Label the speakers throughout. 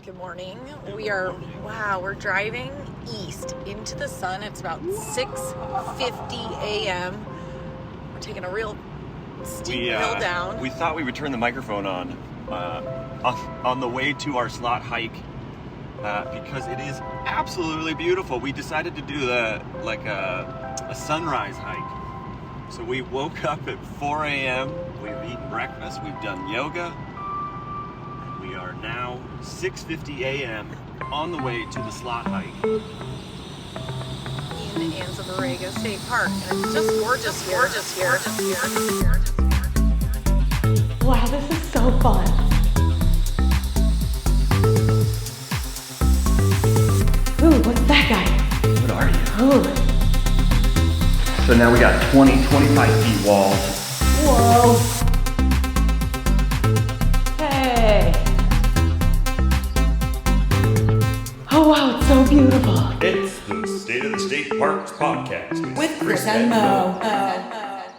Speaker 1: Good morning. We're driving east into the sun. It's about 6:50 a.m. We're taking a real steep hill down.
Speaker 2: We thought we would turn the microphone on the way to our slot hike because it is absolutely beautiful. We decided to do a sunrise hike. So we woke up at 4 a.m. We've eaten breakfast. We've done yoga. We are now 6:50 a.m. on the way to the slot hike.
Speaker 1: In Anza Borrego State Park. And it's just gorgeous here.
Speaker 3: Wow, this is so fun. Ooh, what's that guy?
Speaker 2: What are you?
Speaker 3: Ooh.
Speaker 2: So now we got 25 feet walls.
Speaker 3: Whoa. Hey. Oh wow, it's so beautiful.
Speaker 2: It's the State of the State Parks podcast
Speaker 3: With Chris and Mo.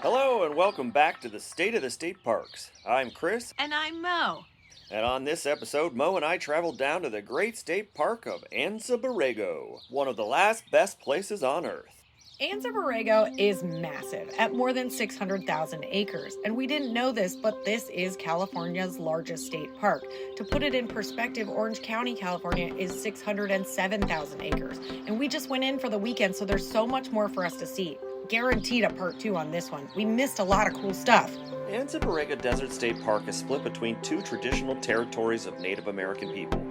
Speaker 2: Hello and welcome back to the State of the State Parks. I'm Chris.
Speaker 1: And I'm Mo.
Speaker 2: And on this episode, Mo and I traveled down to the great state park of Anza Borrego, one of the last best places on earth.
Speaker 1: Anza Borrego is massive at more than 600,000 acres. And we didn't know this, but this is California's largest state park. To put it in perspective, Orange County, California is 607,000 acres. And we just went in for the weekend, so there's so much more for us to see. Guaranteed a part 2 on this one. We missed a lot of cool stuff.
Speaker 2: Anza Borrego Desert State Park is split between two traditional territories of Native American people.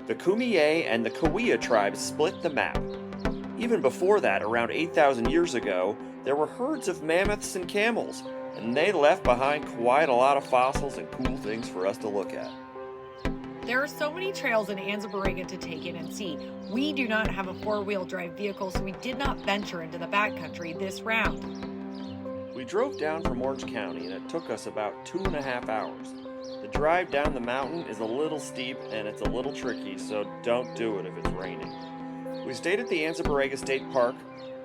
Speaker 2: The Kumeyaay and the Cahuilla tribes split the map. Even before that, around 8,000 years ago, there were herds of mammoths and camels, and they left behind quite a lot of fossils and cool things for us to look at.
Speaker 1: There are so many trails in Anza Borrego to take in and see. We do not have a 4-wheel drive vehicle, so we did not venture into the backcountry this round.
Speaker 2: We drove down from Orange County, and it took us about 2.5 hours. The drive down the mountain is a little steep, and it's a little tricky, so don't do it if it's raining. We stayed at the Anza Borrego State Park,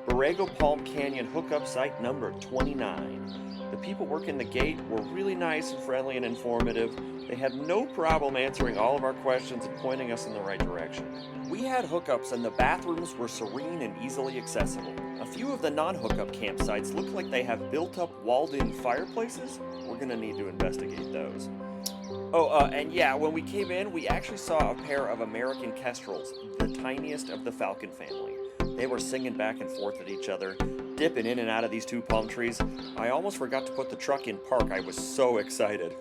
Speaker 2: Borrego Palm Canyon hookup site number 29. The people working the gate were really nice and friendly and informative. They had no problem answering all of our questions and pointing us in the right direction. We had hookups and the bathrooms were serene and easily accessible. A few of the non-hookup campsites look like they have built-up walled-in fireplaces. We're gonna need to investigate those. When we came in, we actually saw a pair of American kestrels, the tiniest of the falcon family. They were singing back and forth at each other, dipping in and out of these two palm trees. I almost forgot to put the truck in park. I was so excited.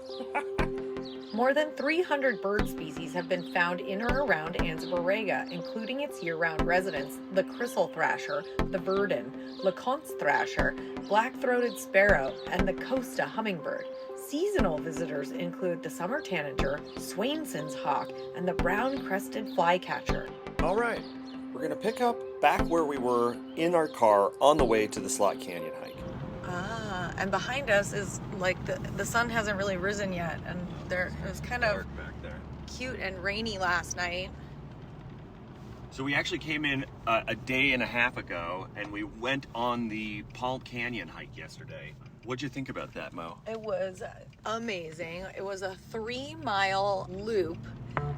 Speaker 1: More than 300 bird species have been found in or around Anza Borrego, including its year-round residents, the crystal thrasher, the verdin, LeConte's thrasher, black-throated sparrow, and the Costa hummingbird. Seasonal visitors include the summer tanager, Swainson's hawk, and the brown-crested flycatcher.
Speaker 2: All right, we're going to pick up back where we were in our car on the way to the Slot Canyon hike.
Speaker 1: And behind us is like the sun hasn't really risen yet, and it was kind of
Speaker 2: Dark back there.
Speaker 1: Cute and rainy last night.
Speaker 2: So we actually came in a day and a half ago, and we went on the Palm Canyon hike yesterday. What'd you think about that, Mo?
Speaker 1: It was amazing. It was a 3-mile loop,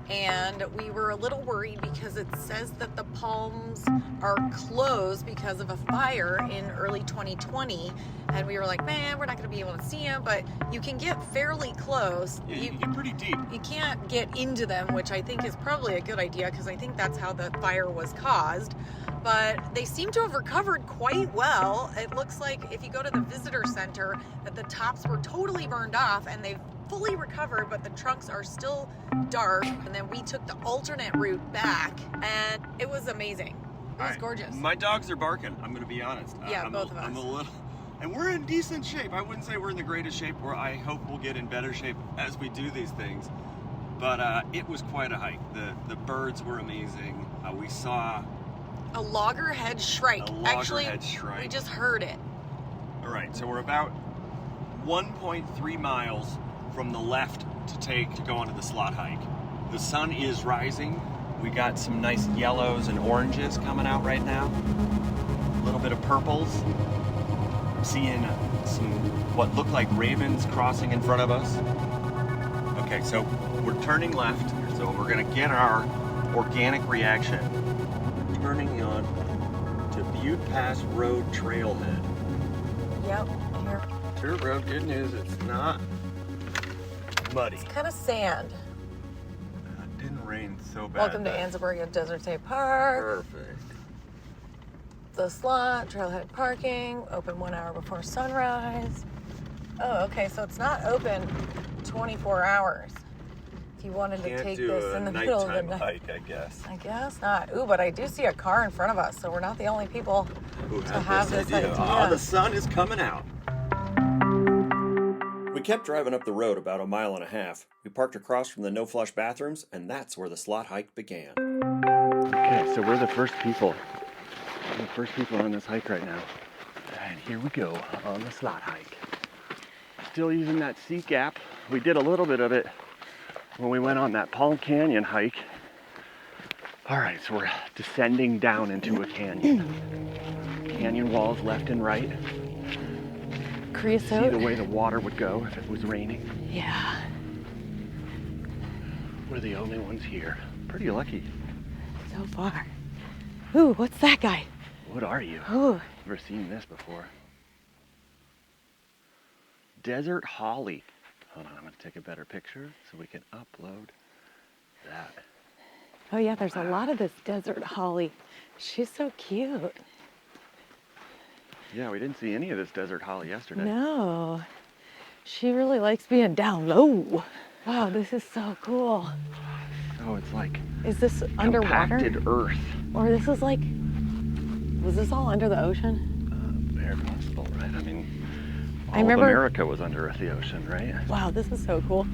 Speaker 1: and we were a little worried because it says that the palms are closed because of a fire in early 2020, and we were like, man, we're not going to be able to see them, but you can get fairly close.
Speaker 2: Yeah, you can get pretty deep.
Speaker 1: You can't get into them, which I think is probably a good idea because I think that's how the fire was caused. But they seem to have recovered quite well. It looks like if you go to the visitor center that the tops were totally burned off and they've fully recovered, but the trunks are still dark. And then we took the alternate route back, and it was amazing. It was gorgeous.
Speaker 2: My dogs are barking, I'm going to be honest.
Speaker 1: Yeah, both of us.
Speaker 2: I'm a little, and we're in decent shape. I wouldn't say we're in the greatest shape, or I hope we'll get in better shape as we do these things. But it was quite a hike. The birds were amazing. We saw
Speaker 1: a loggerhead shrike.
Speaker 2: Loggerhead shrike.
Speaker 1: We just heard it.
Speaker 2: All right, so we're about 1.3 miles from the left to go onto the slot hike. The sun is rising. We got some nice yellows and oranges coming out right now. A little bit of purples. I'm seeing some what look like ravens crossing in front of us. Okay, so we're turning left. So we're gonna get our organic reaction. Turning on to Butte Pass Road Trailhead.
Speaker 1: Yep, here.
Speaker 2: Dirt road, good news, it's not muddy.
Speaker 1: It's kind of sand.
Speaker 2: It didn't rain so bad.
Speaker 1: Welcome to Anza Borrego Desert State Park.
Speaker 2: Perfect.
Speaker 1: The slot, trailhead parking, open 1 hour before sunrise. Oh, okay, so it's not open 24 hours. If you wanted to take this in the middle of the night.
Speaker 2: Hike, I guess.
Speaker 1: I guess not. Ooh, but I do see a car in front of us, so we're not the only people
Speaker 2: Who
Speaker 1: to have this idea.
Speaker 2: Oh, the sun is coming out. We kept driving up the road about 1.5 miles. We parked across from the no-flush bathrooms, and that's where the slot hike began. Okay, so we're the first people. We're the first people on this hike right now. And here we go on the slot hike. Still using that Seek app. We did a little bit of it when we went on that Palm Canyon hike. All right, so we're descending down into a canyon. Canyon walls left and right.
Speaker 1: Creosote.
Speaker 2: See the way the water would go if it was raining.
Speaker 1: Yeah.
Speaker 2: We're the only ones here. Pretty lucky.
Speaker 1: So far. Ooh, what's that guy?
Speaker 2: What are you?
Speaker 1: Ooh.
Speaker 2: Never seen this before. Desert holly. Hold on, I'm gonna take a better picture so we can upload that.
Speaker 1: Oh yeah, there's a lot of this desert holly. She's so cute.
Speaker 2: Yeah, we didn't see any of this desert holly yesterday.
Speaker 1: No. She really likes being down low. Wow, this is so cool.
Speaker 2: Oh, it's like
Speaker 1: Is this underwater?
Speaker 2: compacted earth.
Speaker 1: Or this is like, was this all under the ocean?
Speaker 2: Very possible, right? I mean,
Speaker 1: I
Speaker 2: all
Speaker 1: remember-
Speaker 2: of America was under the ocean, right?
Speaker 1: Wow, this is so cool.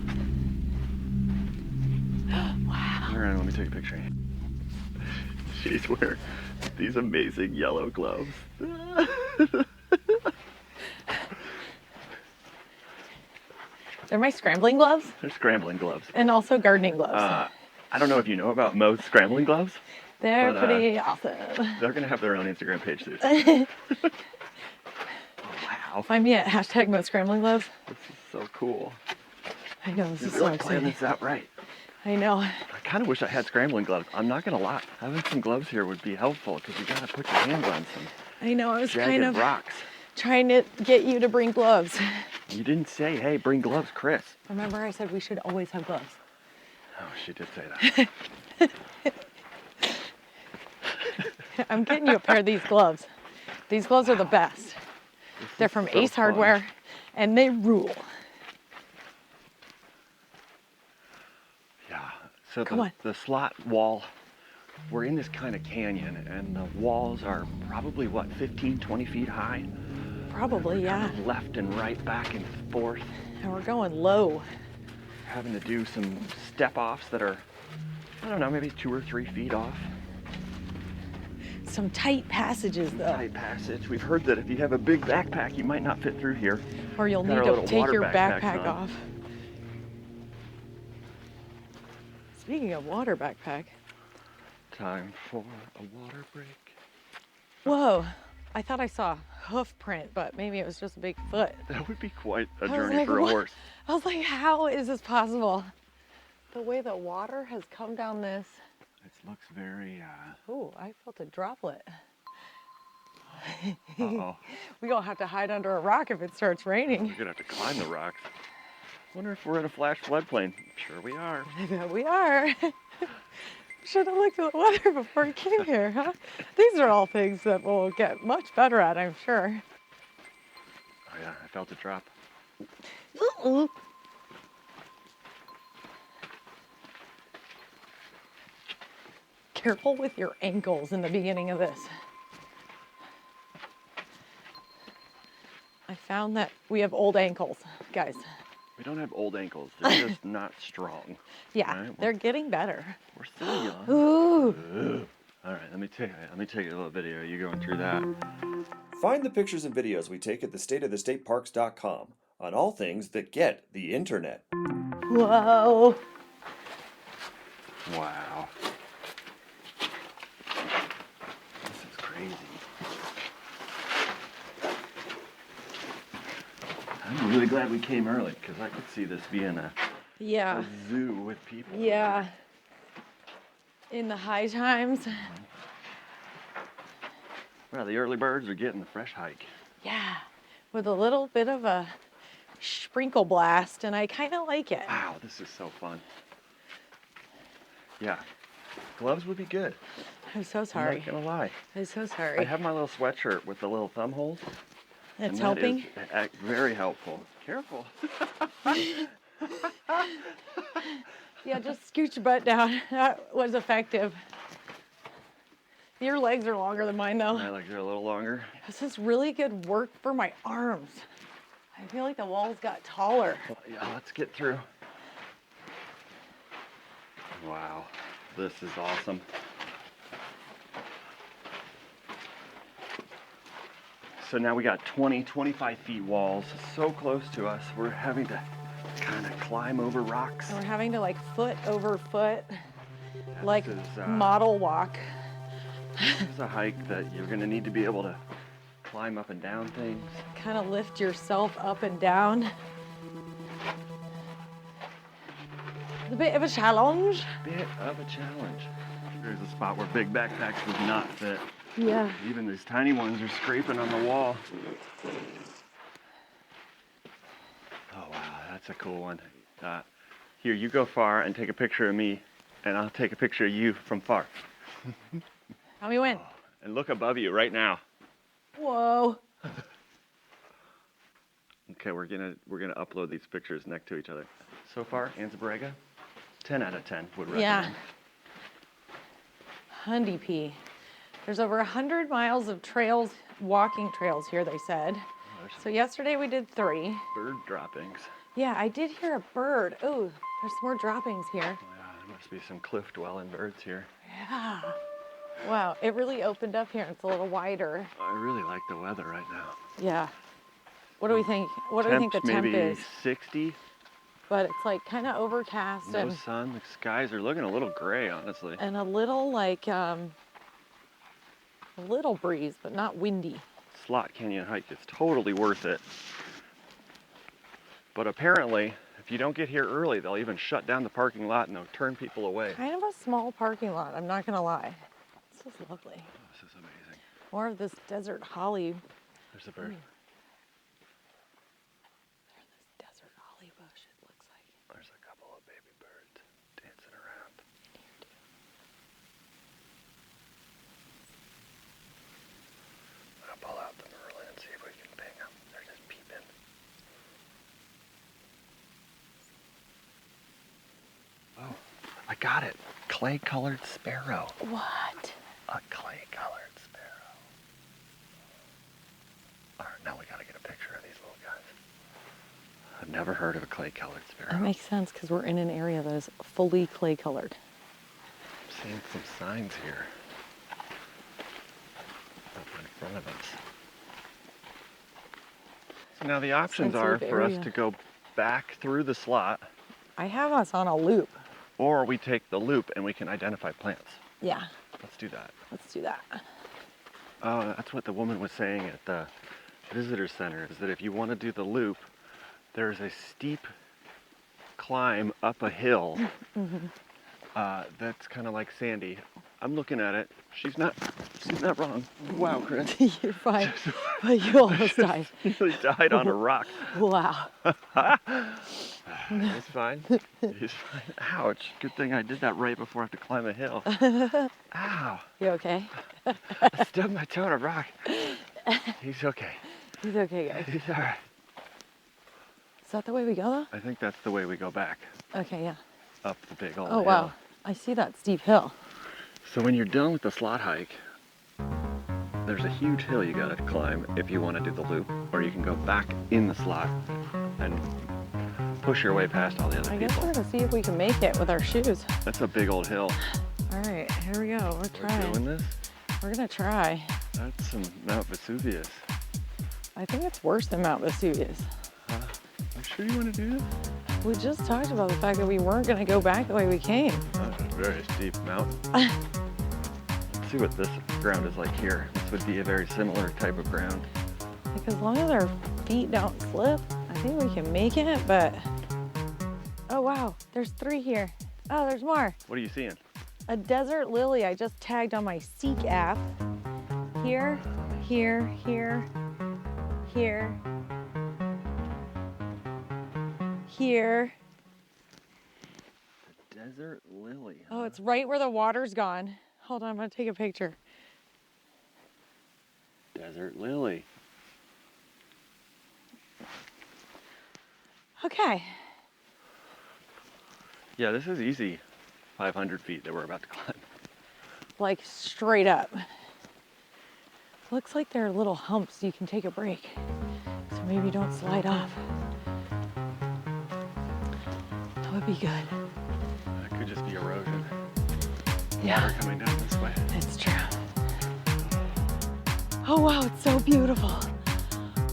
Speaker 1: Wow.
Speaker 2: All right, let me take a picture. She's wearing these amazing yellow gloves.
Speaker 1: They're my scrambling gloves
Speaker 2: They're scrambling gloves.
Speaker 1: and also gardening gloves.
Speaker 2: I don't know if you know about Mo's scrambling gloves.
Speaker 1: They're
Speaker 2: but,
Speaker 1: pretty awesome.
Speaker 2: They're going to have their own Instagram page soon. Oh, wow.
Speaker 1: Find me at hashtag Mo Scrambling Gloves.
Speaker 2: This is so cool.
Speaker 1: I know, this
Speaker 2: You
Speaker 1: is so
Speaker 2: really planned
Speaker 1: exciting.
Speaker 2: this out right.
Speaker 1: I know.
Speaker 2: I kind of wish I had scrambling gloves. I'm not going to lie. Having some gloves here would be helpful because you got to put your hands on some
Speaker 1: I know, I was
Speaker 2: jagged
Speaker 1: kind of
Speaker 2: rocks.
Speaker 1: trying to get you to bring gloves.
Speaker 2: You didn't say, hey, bring gloves, Chris.
Speaker 1: Remember I said we should always have gloves.
Speaker 2: Oh, she did say that.
Speaker 1: I'm getting you a pair of these gloves. These gloves are the best. They're from
Speaker 2: so
Speaker 1: Ace
Speaker 2: fun.
Speaker 1: Hardware, and they rule.
Speaker 2: Yeah. So
Speaker 1: Come on.
Speaker 2: the slot wall, we're in this kind of canyon, and the walls are probably, what, 15, 20 feet high?
Speaker 1: Probably, yeah.
Speaker 2: Kind of left and right, back and forth.
Speaker 1: And we're going low.
Speaker 2: Having to do some step-offs that are, I don't know, maybe 2 or 3 feet off.
Speaker 1: Some tight passages, though.
Speaker 2: Tight passage. We've heard that if you have a big backpack, you might not fit through here.
Speaker 1: Or you'll
Speaker 2: Got
Speaker 1: need
Speaker 2: our
Speaker 1: to
Speaker 2: little
Speaker 1: take
Speaker 2: water
Speaker 1: your
Speaker 2: backpacks
Speaker 1: backpack
Speaker 2: on.
Speaker 1: off. Speaking of water backpack.
Speaker 2: Time for a water break.
Speaker 1: Whoa. I thought I saw hoof print, but maybe it was just a big foot.
Speaker 2: That would be quite a
Speaker 1: I was
Speaker 2: journey
Speaker 1: like,
Speaker 2: for a
Speaker 1: what?
Speaker 2: horse.
Speaker 1: I was like, how is this possible? The way the water has come down this.
Speaker 2: It looks very,
Speaker 1: Ooh, I felt a droplet.
Speaker 2: uh-oh.
Speaker 1: We gonna have to hide under a rock if it starts raining.
Speaker 2: We're gonna have to climb the rocks. Wonder if we're in a flash floodplain. Sure we are.
Speaker 1: I bet we are. Should have looked at the weather before we came here, huh? These are all things that we'll get much better at, I'm sure.
Speaker 2: Oh yeah, I felt it drop.
Speaker 1: Ooh. Careful with your ankles in the beginning of this. I found that we have old ankles, guys.
Speaker 2: We don't have old ankles. They're just not strong.
Speaker 1: Yeah,
Speaker 2: Right,
Speaker 1: they're getting better.
Speaker 2: We're still young.
Speaker 1: Ooh.
Speaker 2: All right, let me take a little video. You going through that? Find the pictures and videos we take at thestateofthestateparks.com on all things that get the internet.
Speaker 1: Whoa.
Speaker 2: Wow. This is crazy. I'm really glad we came early because I could see this being a
Speaker 1: Yeah.
Speaker 2: zoo with people.
Speaker 1: Yeah. in the high times.
Speaker 2: Well, the early birds are getting the fresh hike.
Speaker 1: Yeah, with a little bit of a sprinkle blast, and I kind of like it.
Speaker 2: Wow, this is so fun. Yeah, gloves would be good.
Speaker 1: I'm so
Speaker 2: I'm
Speaker 1: sorry.
Speaker 2: not gonna lie.
Speaker 1: I'm so sorry.
Speaker 2: I have my little sweatshirt with the little thumb holes.
Speaker 1: It's
Speaker 2: and
Speaker 1: helping.
Speaker 2: That is very helpful. Careful.
Speaker 1: Yeah, just scoot your butt down. That was effective. Your legs are longer than mine, though.
Speaker 2: My legs are a little longer.
Speaker 1: This is really good work for my arms. I feel like the walls got taller.
Speaker 2: Well, yeah, let's get through. Wow, this is awesome. So now we got 25 feet walls so close to us. We're having to kind of climb over rocks.
Speaker 1: And we're having to like foot over foot, like
Speaker 2: is,
Speaker 1: model walk.
Speaker 2: This is a hike that you're gonna need to be able to climb up and down things.
Speaker 1: Kind of lift yourself up and down. A bit of a challenge.
Speaker 2: Bit of a challenge. There's a spot where big backpacks would not fit.
Speaker 1: Yeah.
Speaker 2: Even these tiny ones are scraping on the wall. Oh wow, that's a cool one. Here, you go far and take a picture of me, and I'll take a picture of you from far.
Speaker 1: How we win?
Speaker 2: And look above you right now.
Speaker 1: Whoa.
Speaker 2: Okay, we're gonna upload these pictures next to each other. So far, Anza Borrego, 10 out of 10 would recommend.
Speaker 1: Yeah. Hundy P. There's over 100 miles of trails, walking trails here, they said. So yesterday we did 3.
Speaker 2: Bird droppings.
Speaker 1: Yeah, I did hear a bird. Oh, there's more droppings here.
Speaker 2: Yeah, there must be some cliff dwelling birds here.
Speaker 1: Yeah. Wow, it really opened up here. It's a little wider.
Speaker 2: I really like the weather right now.
Speaker 1: Yeah. What do we think? What do we think the temp
Speaker 2: maybe
Speaker 1: is?
Speaker 2: 60.
Speaker 1: But it's like kind of overcast
Speaker 2: No sun. The skies are looking a little gray, honestly.
Speaker 1: and a little like a little breeze, but not windy.
Speaker 2: Slot Canyon hike is totally worth it. But apparently, if you don't get here early, they'll even shut down the parking lot and they'll turn people away.
Speaker 1: Kind of a small parking lot, I'm not gonna lie. This is lovely.
Speaker 2: Oh, this is amazing.
Speaker 1: More of this desert holly.
Speaker 2: There's a bird.
Speaker 1: There's this desert holly bush, it looks like.
Speaker 2: There's a couple of baby birds dancing around. I'll pull out the Merlin and see if we can ping them. They're just peeping. Oh, I got it. Clay-colored sparrow.
Speaker 1: What?
Speaker 2: A clay-colored sparrow. All right, now we gotta get a picture of these little guys. I've never heard of a clay-colored sparrow.
Speaker 1: That makes sense because we're in an area that is fully clay colored.
Speaker 2: I'm seeing some signs here up in front of us. So now the options are
Speaker 1: Sensitive
Speaker 2: for us
Speaker 1: area.
Speaker 2: to go back through the slot,
Speaker 1: I have us on a loop.
Speaker 2: or we take the loop and we can identify plants.
Speaker 1: Yeah,
Speaker 2: Let's do that.
Speaker 1: let's do that.
Speaker 2: Oh, that's what the woman was saying at the visitor center, is that if you want to do the loop, there's a steep climb up a hill that's kind of like sandy. I'm looking at it. She's not wrong. Wow, Chris.
Speaker 1: You're fine, but you almost died.
Speaker 2: Nearly died on a rock.
Speaker 1: Wow.
Speaker 2: He's fine. He's fine. Ouch. Good thing I did that right before I have to climb a hill. Ow.
Speaker 1: You okay?
Speaker 2: I stubbed my toe on a rock. He's okay.
Speaker 1: He's okay, guys.
Speaker 2: He's all right.
Speaker 1: Is that the way we go,
Speaker 2: I think that's the way we go back.
Speaker 1: though? Okay, yeah.
Speaker 2: Up the big old
Speaker 1: Oh,
Speaker 2: hill.
Speaker 1: wow. I see that steep hill.
Speaker 2: So when you're done with the slot hike, there's a huge hill you gotta climb if you want to do the loop, or you can go back in the slot and push your way past all the other
Speaker 1: I guess
Speaker 2: people.
Speaker 1: we're gonna see if we can make it with our shoes.
Speaker 2: That's a big old hill.
Speaker 1: All right, here we go. We're
Speaker 2: We're
Speaker 1: trying.
Speaker 2: doing this?
Speaker 1: We're gonna try.
Speaker 2: That's some Mount Vesuvius.
Speaker 1: I think it's worse than Mount Vesuvius.
Speaker 2: You sure you want to do this?
Speaker 1: We just talked about the fact that we weren't gonna go back the way we came.
Speaker 2: That's a very steep mountain. Let's see what this ground is like here. This would be a very similar type of ground.
Speaker 1: Like as long as our feet don't slip, I think we can make it, but... Oh wow, there's 3 here. Oh, there's more.
Speaker 2: What are you seeing?
Speaker 1: A desert lily I just tagged on my Seek app. Here, here, here, here, here.
Speaker 2: Desert lily. Huh?
Speaker 1: Oh, it's right where the water's gone. Hold on, I'm gonna take a picture.
Speaker 2: Desert lily.
Speaker 1: Okay.
Speaker 2: Yeah, this is easy. 500 feet that we're about to climb.
Speaker 1: Like straight up. Looks like there are little humps so you can take a break. So maybe you don't slide off. That would be good.
Speaker 2: That could just be erosion.
Speaker 1: Yeah,
Speaker 2: Water coming down this way.
Speaker 1: it's true. Oh wow, it's so beautiful.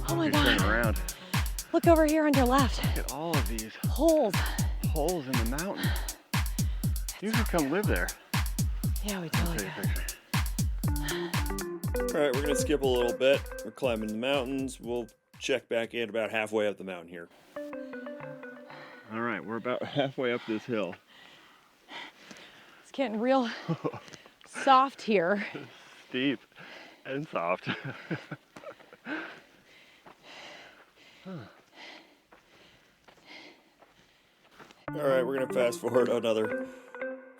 Speaker 1: Oh my
Speaker 2: You're turning
Speaker 1: God.
Speaker 2: around.
Speaker 1: Look over here on your left.
Speaker 2: Look at all of these
Speaker 1: Holes.
Speaker 2: holes in the mountain. You should come live there.
Speaker 1: Yeah, we
Speaker 2: I'll
Speaker 1: totally
Speaker 2: take a
Speaker 1: could.
Speaker 2: picture.
Speaker 4: All right, we're gonna skip a little bit. We're climbing the mountains. We'll check back in about halfway up the mountain here.
Speaker 2: All right, we're about halfway up this hill.
Speaker 1: It's getting real soft here.
Speaker 2: Steep and soft.
Speaker 4: All right, we're gonna fast forward another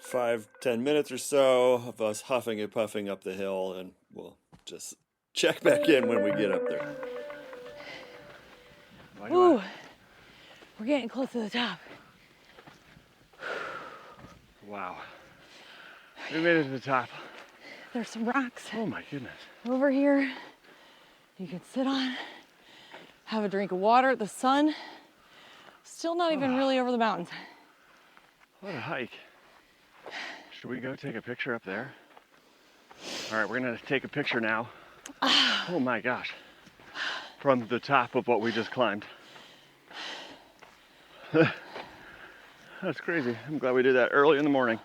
Speaker 4: 5-10 minutes or so of us huffing and puffing up the hill, and we'll just check back in when we get up there.
Speaker 1: Ooh, we're getting close to the top.
Speaker 2: Wow. We made it to the top.
Speaker 1: There's some rocks
Speaker 2: Oh my goodness.
Speaker 1: over here you can sit on, have a drink of water. The sun, still not even really over the mountains.
Speaker 2: What a hike. Should we go take a picture up there? All right, we're gonna take a picture now. Oh my gosh. From the top of what we just climbed. That's crazy. I'm glad we did that early in the morning.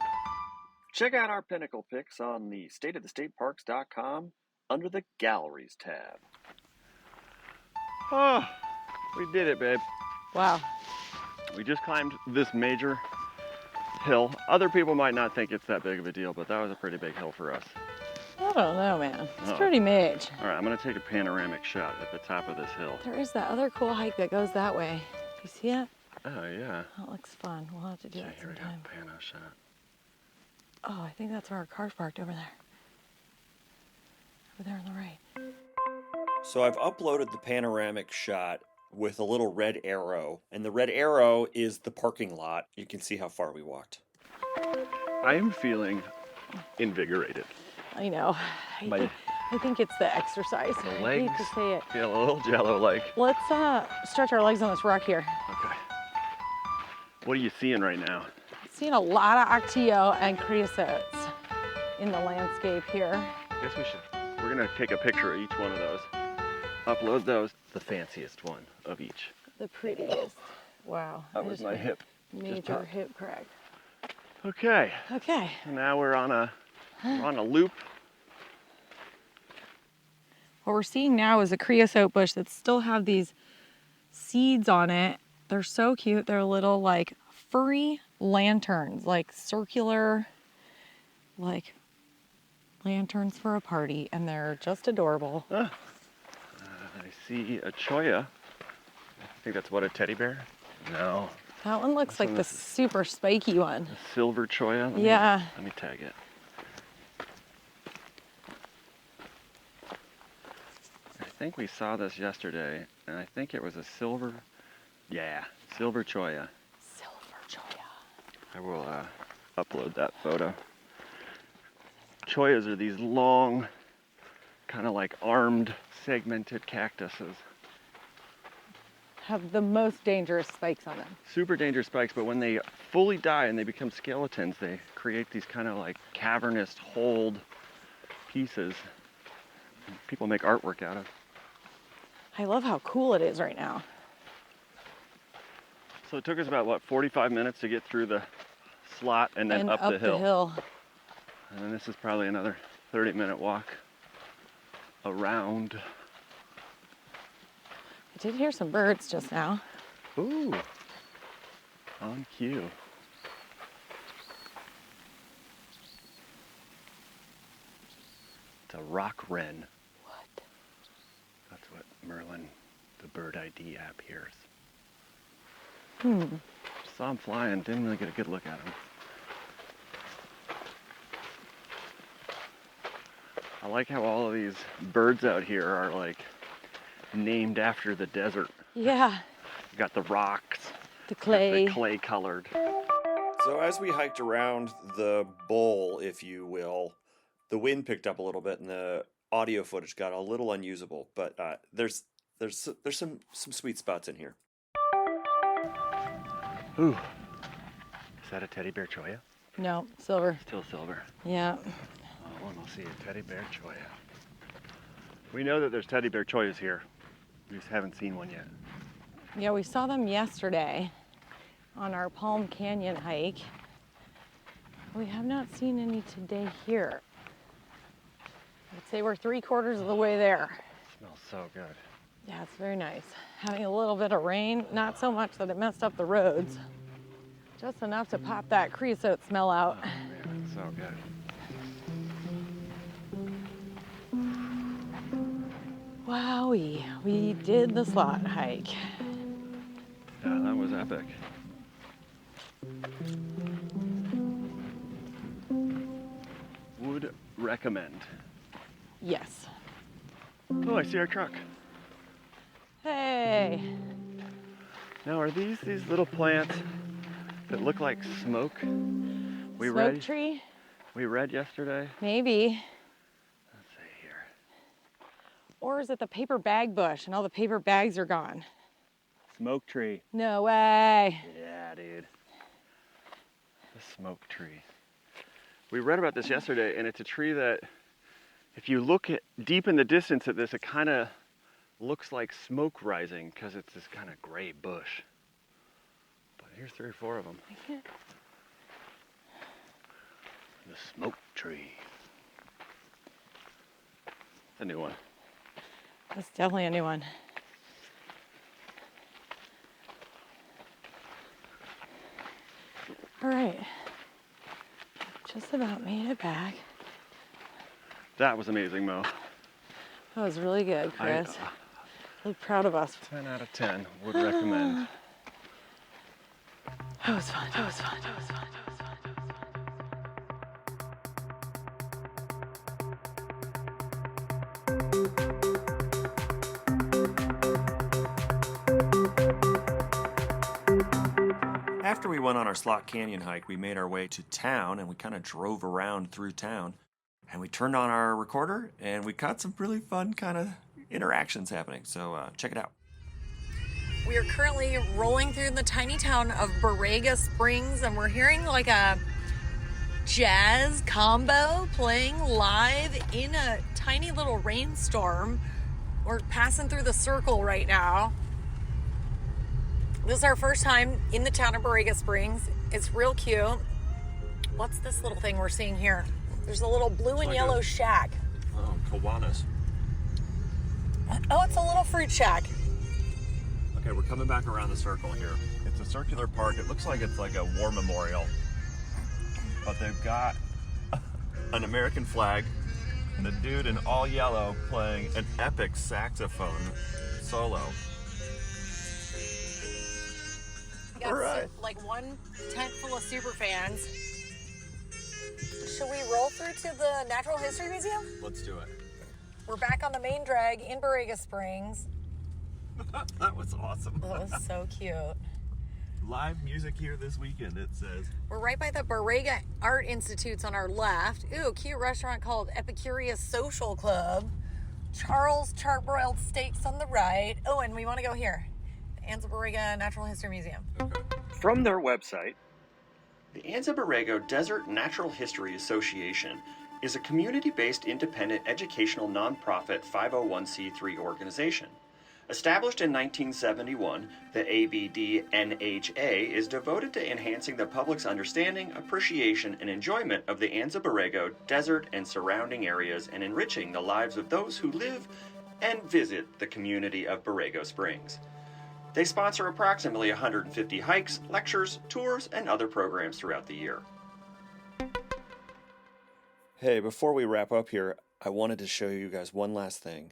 Speaker 4: Check out our pinnacle pics on the Stateofthestateparks.com under the Galleries tab.
Speaker 2: Oh, we did it, babe.
Speaker 1: Wow.
Speaker 2: We just climbed this major hill. Other people might not think it's that big of a deal, but that was a pretty big hill for us.
Speaker 1: I don't know, man. It's
Speaker 2: Oh.
Speaker 1: pretty major.
Speaker 2: All right, I'm gonna take a panoramic shot at the top of this hill.
Speaker 1: There is that other cool hike that goes that way. You see it?
Speaker 2: Oh yeah.
Speaker 1: That looks fun. We'll have to do
Speaker 2: Okay,
Speaker 1: that
Speaker 2: here we go,
Speaker 1: sometime.
Speaker 2: pano shot.
Speaker 1: Oh, I think that's where our car's parked over there. Over there on the right.
Speaker 4: So I've uploaded the panoramic shot with a little red arrow, and the red arrow is the parking lot. You can see how far we walked.
Speaker 2: I am feeling invigorated.
Speaker 1: I know.
Speaker 2: My-
Speaker 1: I think it's the exercise.
Speaker 2: The
Speaker 1: I
Speaker 2: legs
Speaker 1: hate to say it.
Speaker 2: feel a little jello-like.
Speaker 1: Let's stretch our legs on this rock here.
Speaker 2: Okay. What are you seeing right now?
Speaker 1: Seeing a lot of octio and creosotes in the landscape here.
Speaker 2: I guess we're gonna take a picture of each one of those. Upload those, the fanciest one of each.
Speaker 1: The prettiest. Wow.
Speaker 2: That
Speaker 1: I
Speaker 2: was
Speaker 1: just
Speaker 2: my hip.
Speaker 1: Major
Speaker 2: popped.
Speaker 1: hip crack.
Speaker 2: Okay,
Speaker 1: Okay.
Speaker 2: now we're on a loop.
Speaker 1: What we're seeing now is a creosote bush that still have these seeds on it. They're so cute. They're little like furry lanterns, like circular, like lanterns for a party, and they're just adorable.
Speaker 2: I see a cholla. I think that's what, a teddy bear? No,
Speaker 1: That one looks like the
Speaker 2: this is-
Speaker 1: super spiky one.
Speaker 2: a silver cholla.
Speaker 1: Yeah.
Speaker 2: Let me tag it. I think we saw this yesterday, and I think it was a silver, silver cholla.
Speaker 1: Silver cholla.
Speaker 2: I will upload that photo. Chollas are these long, kind of like armed, segmented cactuses.
Speaker 1: Have the most dangerous spikes on them.
Speaker 2: Super dangerous spikes, but when they fully die and they become skeletons, they create these kind of like cavernous, holed pieces. People make artwork out of.
Speaker 1: I love how cool it is right now.
Speaker 2: So it took us about, 45 minutes to get through the slot and then up the hill. And then this is probably another 30-minute walk around.
Speaker 1: I did hear some birds just now.
Speaker 2: Ooh, on cue. a rock wren.
Speaker 3: What?
Speaker 2: That's what Merlin, the bird ID app, hears. Saw him flying, didn't really get a good look at him. I like how all of these birds out here are like named after the desert.
Speaker 3: Yeah.
Speaker 2: You got the rocks,
Speaker 3: The clay.
Speaker 2: the clay colored.
Speaker 4: So as we hiked around the bowl, if you will, the wind picked up a little bit and the audio footage got a little unusable. But there's some sweet spots in here.
Speaker 2: Ooh, is that a teddy bear choya?
Speaker 3: No, silver.
Speaker 2: Still silver.
Speaker 3: Yeah.
Speaker 2: Oh, and we'll see a teddy bear choya. We know that there's teddy bear choyas here. We just haven't seen one yet.
Speaker 3: Yeah, we saw them yesterday on our Palm Canyon hike. We have not seen any today here. I'd say we're 3/4 of the way there.
Speaker 2: Smells so good.
Speaker 3: Yeah, it's very nice. Having a little bit of rain, not so much that it messed up the roads, just enough to pop that creosote smell out.
Speaker 2: Oh man, so good.
Speaker 3: Wowie, we did the slot hike.
Speaker 2: Yeah, that was epic. Would recommend.
Speaker 3: Yes.
Speaker 2: Oh, I see our truck.
Speaker 3: Hey.
Speaker 2: Now, are these little plants that look like smoke?
Speaker 3: Smoke tree?
Speaker 2: We read yesterday.
Speaker 3: Maybe.
Speaker 2: Let's see here.
Speaker 3: Or is it the paper bag bush and all the paper bags are gone?
Speaker 2: Smoke tree.
Speaker 3: No way.
Speaker 2: Yeah, dude. The smoke tree. We read about this yesterday, and it's a tree that, if you look at deep in the distance at this, it kind of looks like smoke rising because it's this kind of gray bush. But here's 3 or 4 of them. The smoke tree. It's a new one.
Speaker 3: That's definitely a new one. All right. Just about made it back.
Speaker 2: That was amazing, Mo.
Speaker 3: That was really good, Chris. Really proud of us.
Speaker 2: 10 out of 10 would recommend.
Speaker 3: That was fun. That was fun. That was fun. That was fun.
Speaker 4: After we went on our Slot Canyon hike, we made our way to town and we kind of drove around through town. And we turned on our recorder and we caught some really fun kind of interactions happening. So check it out.
Speaker 1: We are currently rolling through the tiny town of Borrego Springs, and we're hearing like a jazz combo playing live in a tiny little rainstorm. We're passing through the circle right now. This is our first time in the town of Borrego Springs. It's real cute. What's this little thing we're seeing here? There's a little blue and yellow shack.
Speaker 4: Oh, Kiwanis.
Speaker 1: Oh, it's a little fruit shack.
Speaker 4: Okay, we're coming back around the circle here. It's a circular park. It looks like it's like a war memorial. But they've got an American flag and a dude in all yellow playing an epic saxophone solo.
Speaker 1: We got like one tent full of super fans. Should we roll through to the Natural History Museum?
Speaker 4: Let's do it.
Speaker 1: We're back on the main drag in Borrego Springs.
Speaker 4: That was awesome.
Speaker 1: That was so cute.
Speaker 4: Live music here this weekend, it says.
Speaker 1: We're right by the Borrego Art Institutes on our left. Ooh, cute restaurant called Epicurious Social Club. Charles Charbroiled Steaks on the right. Oh, and we want to go here. Anza Borrego Natural History Museum.
Speaker 4: Okay.
Speaker 2: From their website,
Speaker 4: The Anza Borrego Desert Natural History Association is a community-based independent educational nonprofit 501c3 organization. Established in 1971, the ABD-NHA is devoted to enhancing the public's understanding, appreciation, and enjoyment of the Anza Borrego desert and surrounding areas and enriching the lives of those who live and visit the community of Borrego Springs. They sponsor approximately 150 hikes, lectures, tours, and other programs throughout the year. Hey, before we wrap up here,
Speaker 2: I wanted to show you guys one last thing.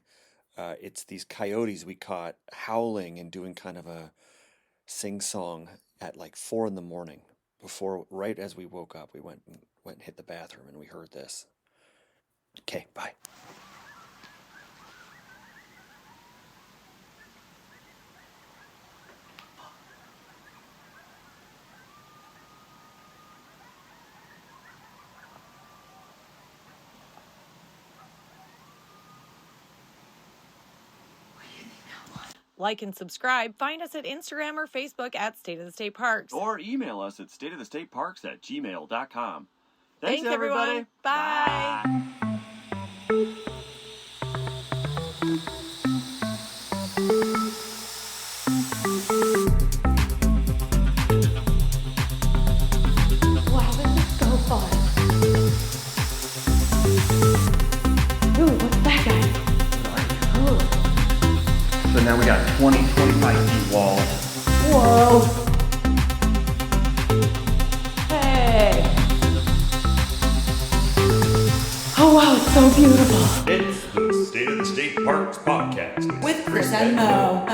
Speaker 2: It's these coyotes we caught howling and doing kind of a sing-song at like 4 in the morning. Right as we woke up, we went and hit the bathroom and we heard this. Okay, bye.
Speaker 3: Like and subscribe. Find us at Instagram or Facebook at State of the State Parks.
Speaker 2: Or email us at stateofthestateparks@gmail.com.
Speaker 3: Thanks everybody. Bye. Wow, this is so fun. Ooh, what's that guy? Ooh.
Speaker 4: So now we got 25 feet walls.
Speaker 3: Whoa. Hey. Oh wow, it's so beautiful.
Speaker 2: It's the State of the State Parks podcast.
Speaker 5: With Chris and Mo.